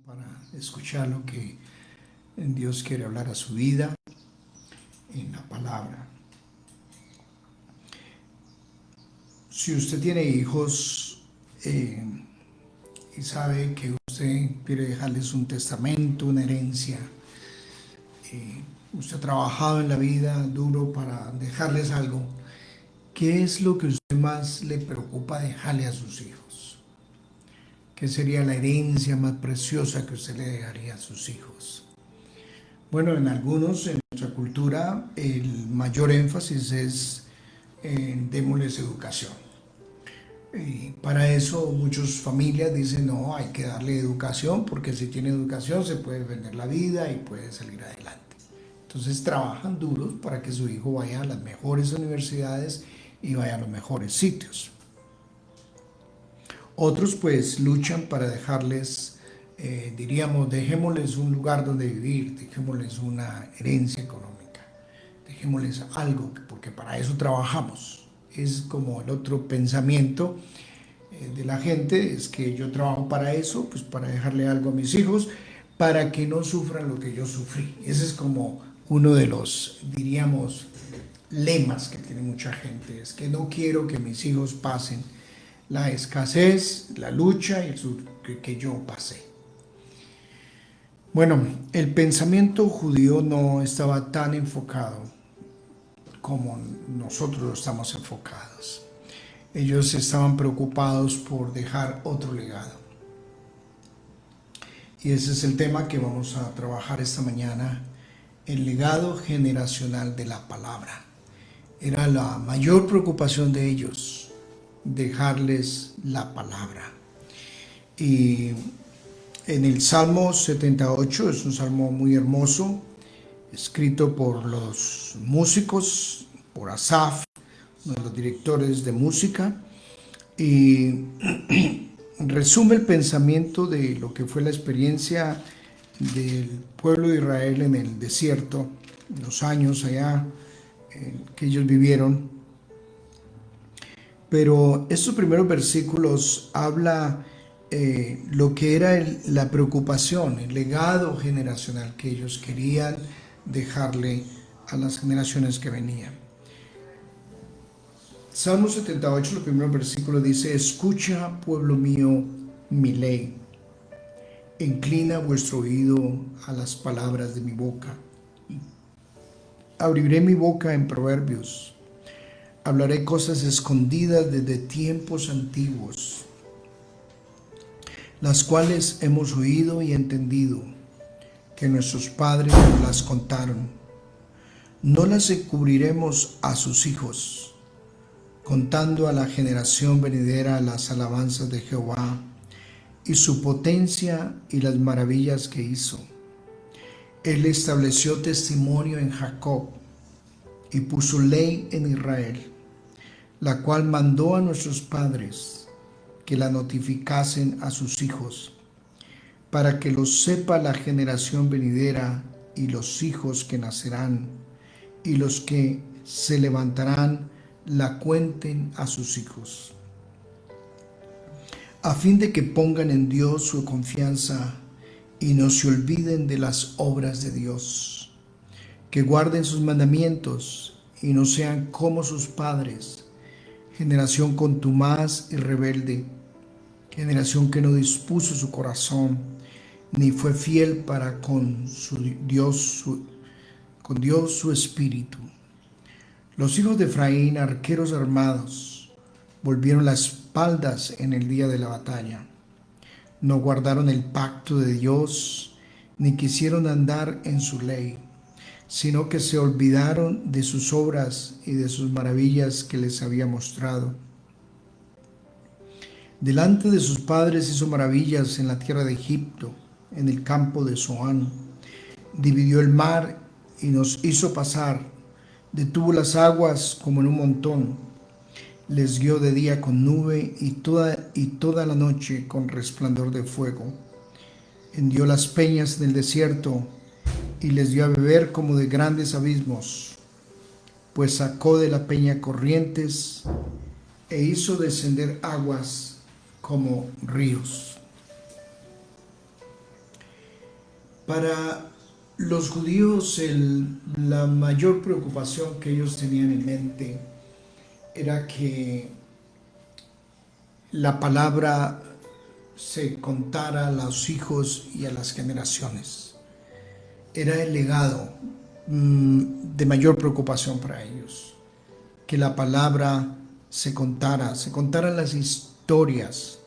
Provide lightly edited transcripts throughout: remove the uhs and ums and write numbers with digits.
para escuchar lo que Dios quiere hablar a su vida en la palabra. Si usted tiene hijos y sabe que usted quiere dejarles un testamento, una herencia, usted ha trabajado en la vida duro para dejarles algo, ¿qué es lo que a usted más le preocupa dejarle a sus hijos? ¿Qué sería la herencia más preciosa que usted le dejaría a sus hijos? Bueno, en nuestra cultura, el mayor énfasis es démosles educación. Y para eso muchas familias dicen, no, hay que darle educación, porque si tiene educación se puede vender la vida y puede salir adelante. Entonces trabajan duros para que su hijo vaya a las mejores universidades y vaya a los mejores sitios. Otros pues luchan para dejarles, diríamos, dejémosles un lugar donde vivir, dejémosles una herencia económica, dejémosles algo, porque para eso trabajamos. Es como el otro pensamiento de la gente, es que yo trabajo para eso, pues para dejarle algo a mis hijos, para que no sufran lo que yo sufrí. Ese es como uno de los, diríamos, lemas que tiene mucha gente, es que no quiero que mis hijos pasen la escasez, la lucha y que yo pasé. Bueno, el pensamiento judío no estaba tan enfocado como nosotros estamos enfocados. Ellos estaban preocupados por dejar otro legado. Y ese es el tema que vamos a trabajar esta mañana, el legado generacional de la palabra. Era la mayor preocupación de ellos, dejarles la palabra. Y en el Salmo 78, es un salmo muy hermoso, escrito por los músicos, por Asaf, uno de los directores de música, y resume el pensamiento de lo que fue la experiencia del pueblo de Israel en el desierto, los años allá que ellos vivieron. Pero estos primeros versículos habla lo que era la preocupación, el legado generacional que ellos querían dejarle a las generaciones que venían. Salmo 78, el primer versículo dice: escucha, pueblo mío, mi ley. Inclina vuestro oído a las palabras de mi boca. Abriré mi boca en proverbios. Hablaré cosas escondidas desde tiempos antiguos, las cuales hemos oído y entendido, que nuestros padres nos las contaron. No las encubriremos a sus hijos, contando a la generación venidera las alabanzas de Jehová y su potencia y las maravillas que hizo. Él estableció testimonio en Jacob y puso ley en Israel, la cual mandó a nuestros padres que la notificasen a sus hijos, para que lo sepa la generación venidera y los hijos que nacerán, y los que se levantarán la cuenten a sus hijos, a fin de que pongan en Dios su confianza y no se olviden de las obras de Dios, que guarden sus mandamientos y no sean como sus padres, generación contumaz y rebelde, generación que no dispuso su corazón, ni fue fiel para con Dios su espíritu. Los hijos de Efraín, arqueros armados, volvieron las espaldas en el día de la batalla. No guardaron el pacto de Dios, ni quisieron andar en su ley, sino que se olvidaron de sus obras y de sus maravillas que les había mostrado. Delante de sus padres hizo maravillas en la tierra de Egipto, en el campo de Zoán. Dividió el mar y nos hizo pasar, detuvo las aguas como en un montón. Les guió de día con nube y toda la noche con resplandor de fuego. Hendió las peñas en el desierto y les dio a beber como de grandes abismos, pues sacó de la peña corrientes e hizo descender aguas como ríos. Para los judíos la mayor preocupación que ellos tenían en mente era que la palabra se contara a los hijos y a las generaciones. Era el legado de mayor preocupación para ellos, que la palabra se contaran las historias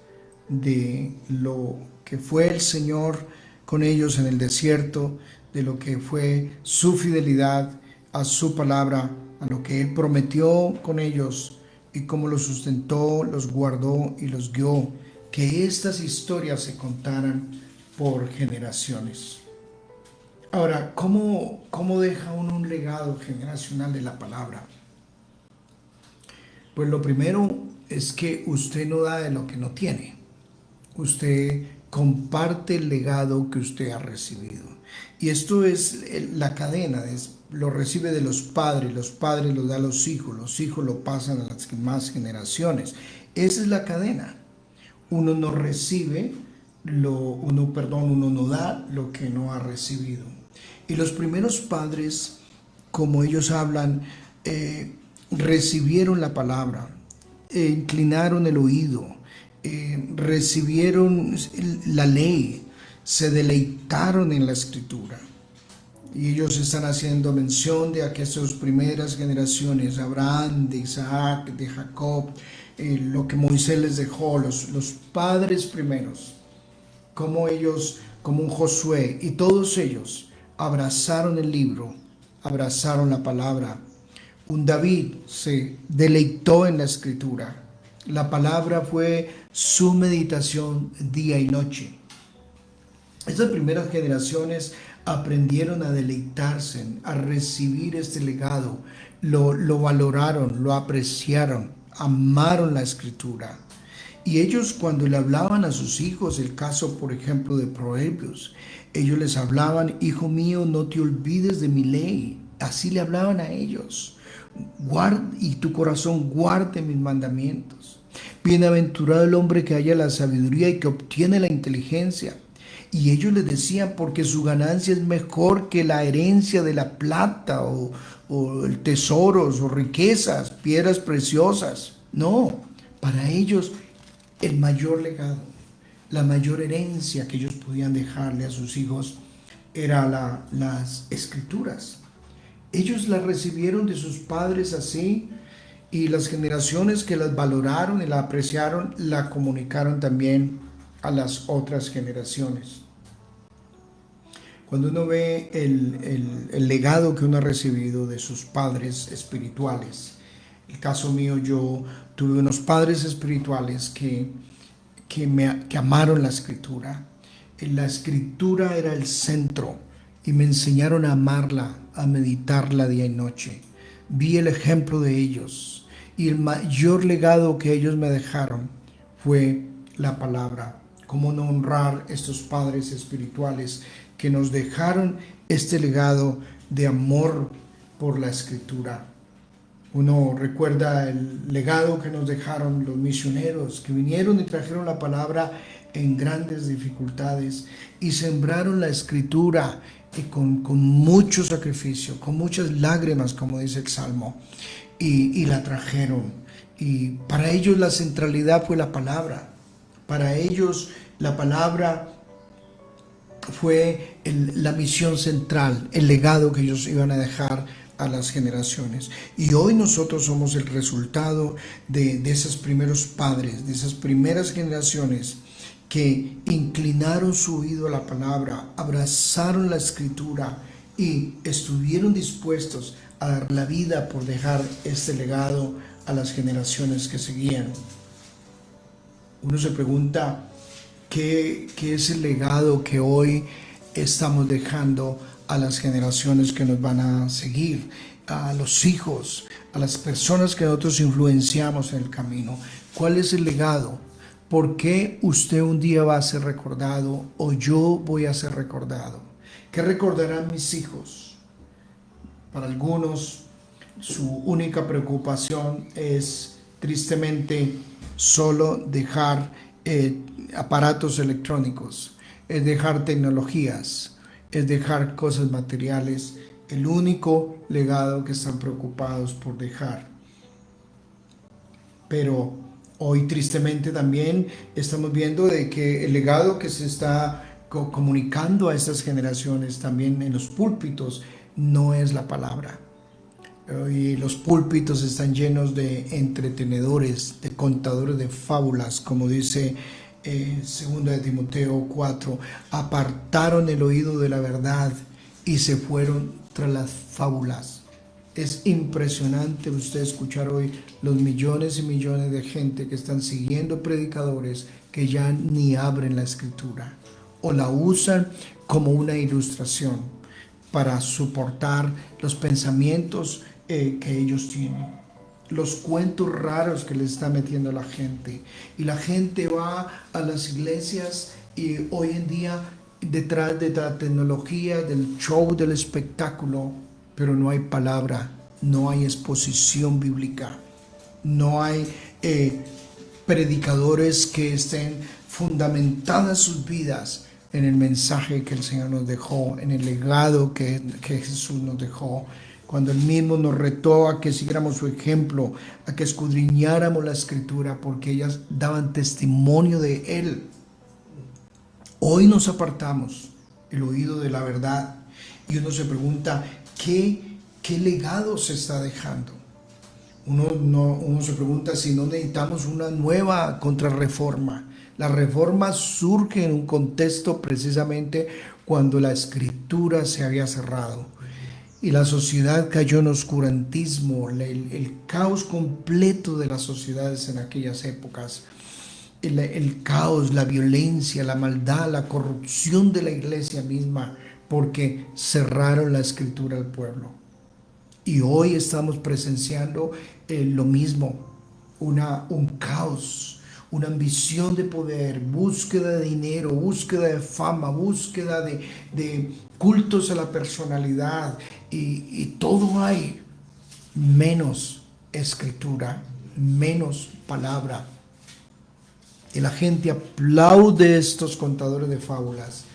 de lo que fue el Señor con ellos en el desierto, de lo que fue su fidelidad a su palabra, a lo que Él prometió con ellos y cómo los sustentó, los guardó y los guió, que estas historias se contaran por generaciones. Ahora, ¿cómo deja uno un legado generacional de la palabra? Pues lo primero es que usted no da de lo que no tiene. Usted comparte el legado que usted ha recibido. Y esto es la cadena, lo recibe de los padres lo da a los hijos lo pasan a las más generaciones. Esa es la cadena. Uno no recibe, uno no da lo que no ha recibido. Y los primeros padres, como ellos hablan, recibieron la palabra, inclinaron el oído, recibieron la ley, se deleitaron en la escritura. Y ellos están haciendo mención de aquellas primeras generaciones, Abraham, de Isaac, de Jacob, lo que Moisés les dejó, los padres primeros, como ellos, como un Josué, y todos ellos abrazaron el libro, abrazaron la palabra. Un David se deleitó en la escritura. La palabra fue su meditación día y noche. Estas primeras generaciones aprendieron a deleitarse, a recibir este legado, lo valoraron, lo apreciaron, amaron la escritura. Y ellos, cuando le hablaban a sus hijos, el caso por ejemplo de Proverbios, ellos les hablaban: hijo mío, no te olvides de mi ley. Así le hablaban a ellos. Y tu corazón guarde mis mandamientos. Bienaventurado el hombre que halla la sabiduría y que obtiene la inteligencia. Y ellos les decían: porque su ganancia es mejor que la herencia de la plata o tesoros o riquezas, piedras preciosas. No, para ellos el mayor legado, la mayor herencia que ellos podían dejarle a sus hijos era las escrituras. Ellos las recibieron de sus padres así, y las generaciones que las valoraron y la apreciaron, la comunicaron también a las otras generaciones. Cuando uno ve el legado que uno ha recibido de sus padres espirituales, el caso mío, yo tuve unos padres espirituales que amaron la escritura. La escritura era el centro y me enseñaron a amarla, a meditarla día y noche. Vi el ejemplo de ellos y el mayor legado que ellos me dejaron fue la palabra. Cómo no honrar estos padres espirituales que nos dejaron este legado de amor por la escritura. Uno recuerda el legado que nos dejaron los misioneros que vinieron y trajeron la palabra en grandes dificultades y sembraron la escritura con mucho sacrificio, con muchas lágrimas, como dice el Salmo, y la trajeron. Y para ellos la centralidad fue la palabra. Para ellos la palabra fue la misión central, el legado que ellos iban a dejar a las generaciones. Y hoy nosotros somos el resultado de esos primeros padres, de esas primeras generaciones que inclinaron su oído a la palabra, abrazaron la escritura y estuvieron dispuestos a dar la vida por dejar este legado a las generaciones que seguían. Uno se pregunta, ¿qué es el legado que hoy estamos dejando a las generaciones que nos van a seguir, a los hijos, a las personas que nosotros influenciamos en el camino? ¿Cuál es el legado? ¿Por qué usted un día va a ser recordado o yo voy a ser recordado? ¿Qué recordarán mis hijos? Para algunos, su única preocupación es tristemente solo dejar aparatos electrónicos, es dejar tecnologías. es dejar cosas materiales, el único legado que están preocupados por dejar. Pero hoy tristemente también estamos viendo de que el legado que se está comunicando a estas generaciones también en los púlpitos no es la palabra. Y los púlpitos están llenos de entretenedores, de contadores de fábulas, como dice 2 de Timoteo 4, apartaron el oído de la verdad y se fueron tras las fábulas. Es impresionante usted escuchar hoy los millones y millones de gente que están siguiendo predicadores que ya ni abren la escritura o la usan como una ilustración para soportar los pensamientos que ellos tienen, los cuentos raros que le está metiendo la gente. Y la gente va a las iglesias y hoy en día detrás de la tecnología, del show, del espectáculo, pero no hay palabra, no hay exposición bíblica, no hay predicadores que estén fundamentadas sus vidas en el mensaje que el Señor nos dejó, en el legado que Jesús nos dejó, cuando Él mismo nos retó a que siguiéramos su ejemplo, a que escudriñáramos la Escritura, porque ellas daban testimonio de Él. Hoy nos apartamos el oído de la verdad y uno se pregunta, ¿qué legado se está dejando? Uno se pregunta si no necesitamos una nueva contrarreforma. La reforma surge en un contexto precisamente cuando la Escritura se había cerrado y la sociedad cayó en oscurantismo, el caos completo de las sociedades en aquellas épocas. El caos, la violencia, la maldad, la corrupción de la iglesia misma, porque cerraron la Escritura al pueblo. Y hoy estamos presenciando lo mismo, un caos, una ambición de poder, búsqueda de dinero, búsqueda de fama, búsqueda de cultos a la personalidad, y todo hay, menos Escritura, menos palabra. Y la gente aplaude estos contadores de fábulas,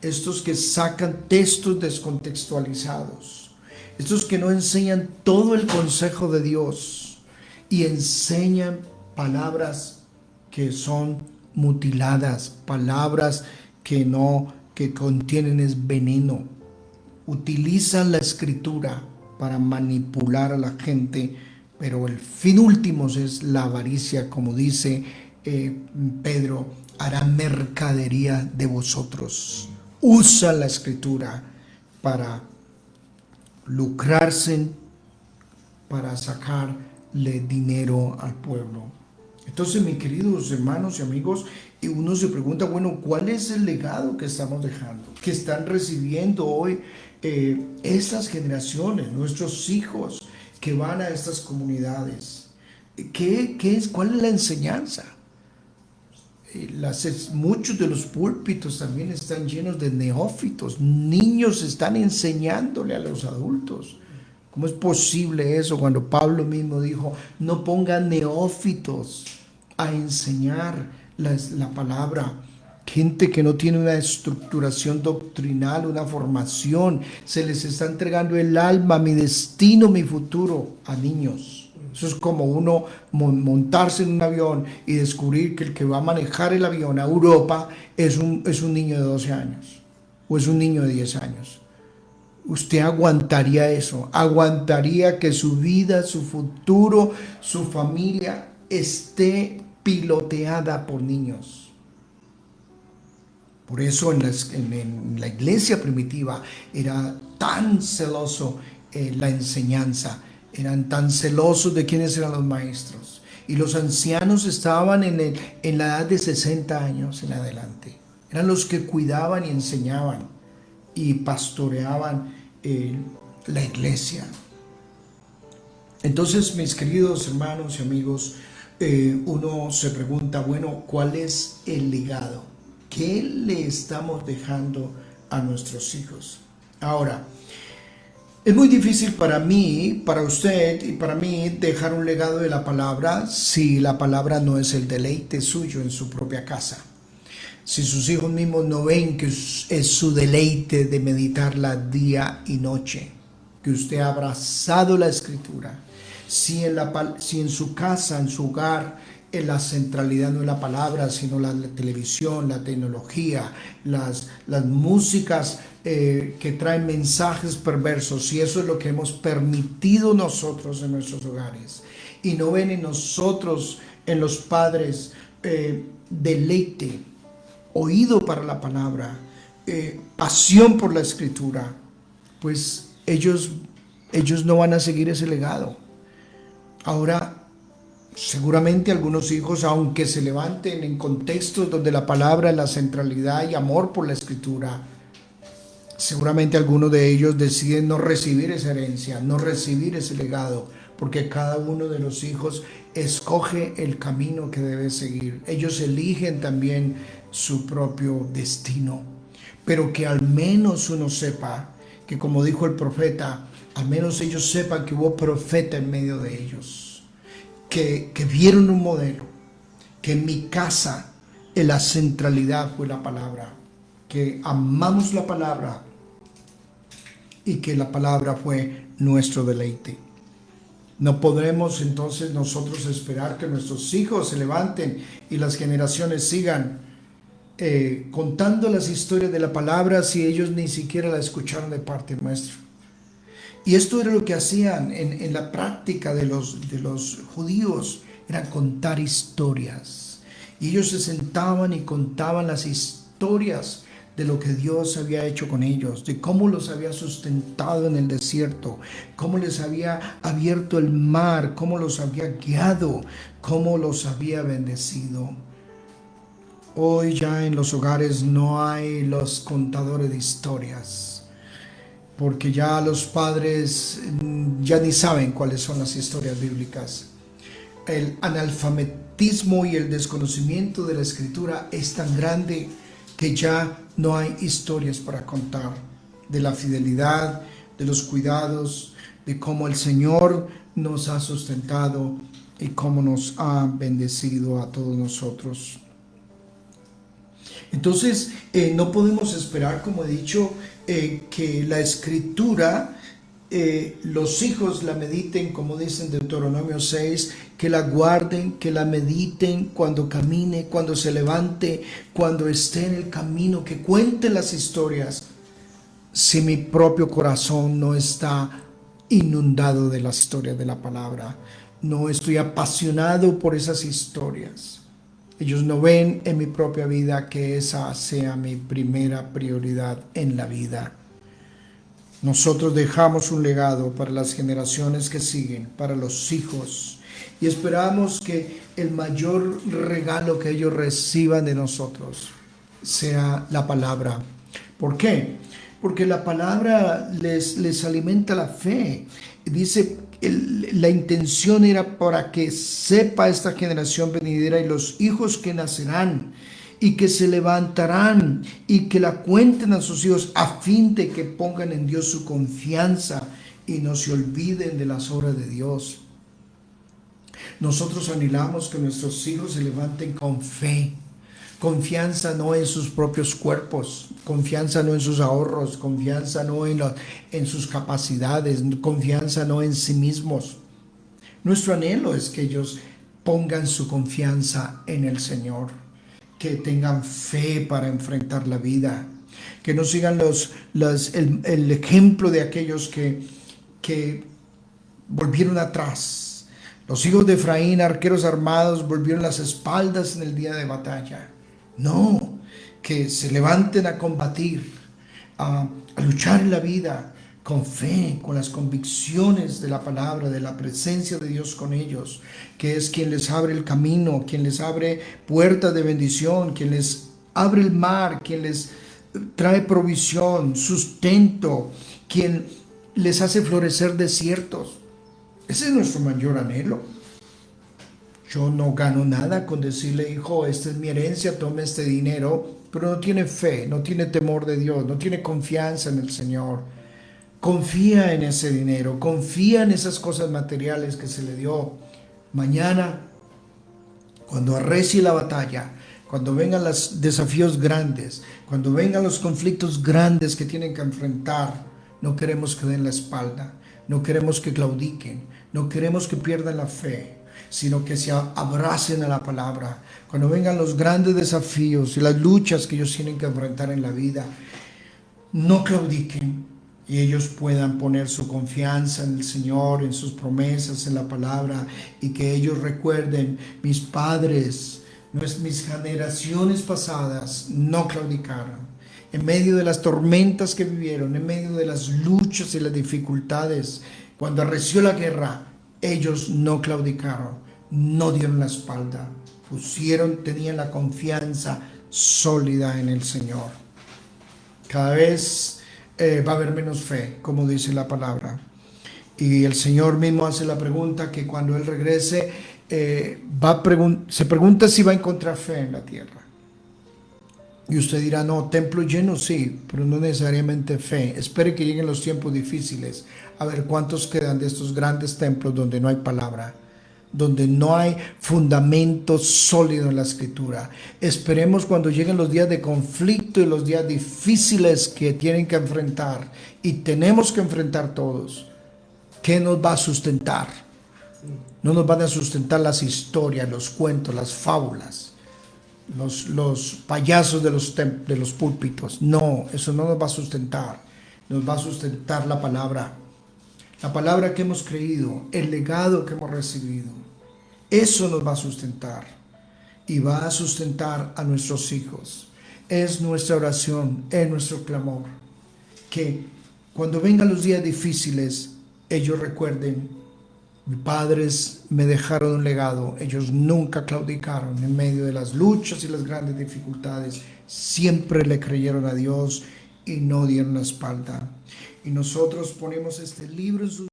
estos que sacan textos descontextualizados, estos que no enseñan todo el consejo de Dios y enseñan palabras que son mutiladas, palabras que contienen es veneno. Utilizan la Escritura para manipular a la gente, pero el fin último es la avaricia, como dice Pedro, hará mercadería de vosotros. Usa la Escritura para lucrarse, para sacarle dinero al pueblo. Entonces, mis queridos hermanos y amigos, uno se pregunta, bueno, ¿cuál es el legado que estamos dejando? Que están recibiendo hoy estas generaciones, nuestros hijos que van a estas comunidades. ¿Cuál es la enseñanza? Muchos de los púlpitos también están llenos de neófitos. Niños están enseñándole a los adultos. ¿Cómo es posible eso cuando Pablo mismo dijo, no pongan neófitos a enseñar la palabra? Gente que no tiene una estructuración doctrinal, una formación, se les está entregando el alma, mi destino, mi futuro a niños. Eso es como uno montarse en un avión y descubrir que el que va a manejar el avión a Europa es un niño de 12 años o es un niño de 10 años. ¿Usted aguantaría eso? ¿Aguantaría que su vida, su futuro, su familia esté piloteada por niños? Por eso en la iglesia primitiva era tan celoso la enseñanza, eran tan celosos de quiénes eran los maestros. Y los ancianos estaban en la edad de 60 años en adelante. Eran los que cuidaban y enseñaban y pastoreaban la iglesia. Entonces, mis queridos hermanos y amigos, uno se pregunta, bueno, ¿cuál es el legado? ¿Qué le estamos dejando a nuestros hijos? Ahora, es muy difícil para mí, para usted y para mí dejar un legado de la palabra si la palabra no es el deleite suyo en su propia casa. si sus hijos mismos no ven que es su deleite de meditarla día y noche, que usted ha abrazado la Escritura, si en su casa, en su hogar, en la centralidad no es la palabra, sino la televisión, la tecnología, las músicas que traen mensajes perversos, y eso es lo que hemos permitido nosotros en nuestros hogares, y no ven en nosotros, en los padres, deleite, oído para la palabra, pasión por la Escritura, pues ellos no van a seguir ese legado. Ahora, seguramente algunos hijos, aunque se levanten en contextos donde la palabra es la centralidad y amor por la Escritura, seguramente algunos de ellos deciden no recibir esa herencia, no recibir ese legado, porque cada uno de los hijos escoge el camino que debe seguir. Ellos eligen también su propio destino, pero que al menos uno sepa que, como dijo el profeta, al menos ellos sepan que hubo profeta en medio de ellos, que vieron un modelo, que en mi casa en la centralidad fue la palabra, que amamos la palabra y que la palabra fue nuestro deleite. No podremos entonces nosotros esperar que nuestros hijos se levanten y las generaciones sigan contando las historias de la palabra si ellos ni siquiera la escucharon de parte nuestra. Y esto era lo que hacían en la práctica de los judíos, era contar historias. Y ellos se sentaban y contaban las historias de lo que Dios había hecho con ellos, de cómo los había sustentado en el desierto, cómo les había abierto el mar, cómo los había guiado, cómo los había bendecido. Hoy ya en los hogares no hay los contadores de historias, porque ya los padres ya ni saben cuáles son las historias bíblicas. El analfabetismo y el desconocimiento de la Escritura es tan grande que ya no hay historias para contar de la fidelidad, de los cuidados, de cómo el Señor nos ha sustentado y cómo nos ha bendecido a todos nosotros. Entonces, no podemos esperar, como he dicho, que la Escritura, los hijos la mediten, como dice en Deuteronomio 6, que la guarden, que la mediten cuando camine, cuando se levante, cuando esté en el camino, que cuenten las historias. Si mi propio corazón no está inundado de las historias de la palabra, no estoy apasionado por esas historias, ellos no ven en mi propia vida que esa sea mi primera prioridad en la vida. Nosotros dejamos un legado para las generaciones que siguen, para los hijos, y esperamos que el mayor regalo que ellos reciban de nosotros sea la palabra. ¿Por qué? Porque la palabra les alimenta la fe. Dice, la intención era para que sepa esta generación venidera y los hijos que nacerán y que se levantarán y que la cuenten a sus hijos, a fin de que pongan en Dios su confianza y no se olviden de las obras de Dios. Nosotros anhelamos que nuestros hijos se levanten con fe. Confianza no en sus propios cuerpos, confianza no en sus ahorros, confianza no en sus capacidades, confianza no en sí mismos. Nuestro anhelo es que ellos pongan su confianza en el Señor, que tengan fe para enfrentar la vida, que no sigan el ejemplo de aquellos que volvieron atrás. Los hijos de Efraín, arqueros armados, volvieron las espaldas en el día de batalla. No, que se levanten a combatir, a luchar en la vida con fe, con las convicciones de la palabra, de la presencia de Dios con ellos, que es quien les abre el camino, quien les abre puertas de bendición, quien les abre el mar, quien les trae provisión, sustento, quien les hace florecer desiertos. Ese es nuestro mayor anhelo. Yo no gano nada con decirle, hijo, esta es mi herencia, tome este dinero, pero no tiene fe, no tiene temor de Dios, no tiene confianza en el Señor. Confía en ese dinero, confía en esas cosas materiales que se le dio. Mañana, cuando arrecie la batalla, cuando vengan los desafíos grandes, cuando vengan los conflictos grandes que tienen que enfrentar, no queremos que den la espalda, no queremos que claudiquen, no queremos que pierdan la fe, sino que se abracen a la palabra. Cuando vengan los grandes desafíos y las luchas que ellos tienen que enfrentar en la vida, no claudiquen y ellos puedan poner su confianza en el Señor, en sus promesas, en la palabra, y que ellos recuerden: mis padres, mis generaciones pasadas no claudicaron. En medio de las tormentas que vivieron, en medio de las luchas y las dificultades, cuando arreció la guerra, ellos no claudicaron, no dieron la espalda, tenían la confianza sólida en el Señor. Cada vez va a haber menos fe, como dice la palabra. Y el Señor mismo hace la pregunta que cuando Él regrese, se pregunta si va a encontrar fe en la tierra. Y usted dirá: no, templo lleno sí, pero no necesariamente fe. Espere que lleguen los tiempos difíciles, a ver cuántos quedan de estos grandes templos donde no hay palabra, donde no hay fundamento sólido en la escritura. Esperemos cuando lleguen los días de conflicto y los días difíciles que tienen que enfrentar, y tenemos que enfrentar todos. ¿Qué nos va a sustentar? No nos van a sustentar las historias, los cuentos, las fábulas, los payasos de los púlpitos. No, eso no nos va a sustentar. Nos va a sustentar la palabra que hemos creído, el legado que hemos recibido. Eso nos va a sustentar y va a sustentar a nuestros hijos. Es nuestra oración, es nuestro clamor, que cuando vengan los días difíciles, ellos recuerden: mis padres me dejaron un legado, ellos nunca claudicaron en medio de las luchas y las grandes dificultades, siempre le creyeron a Dios y no dieron la espalda. Y nosotros ponemos este libro en sus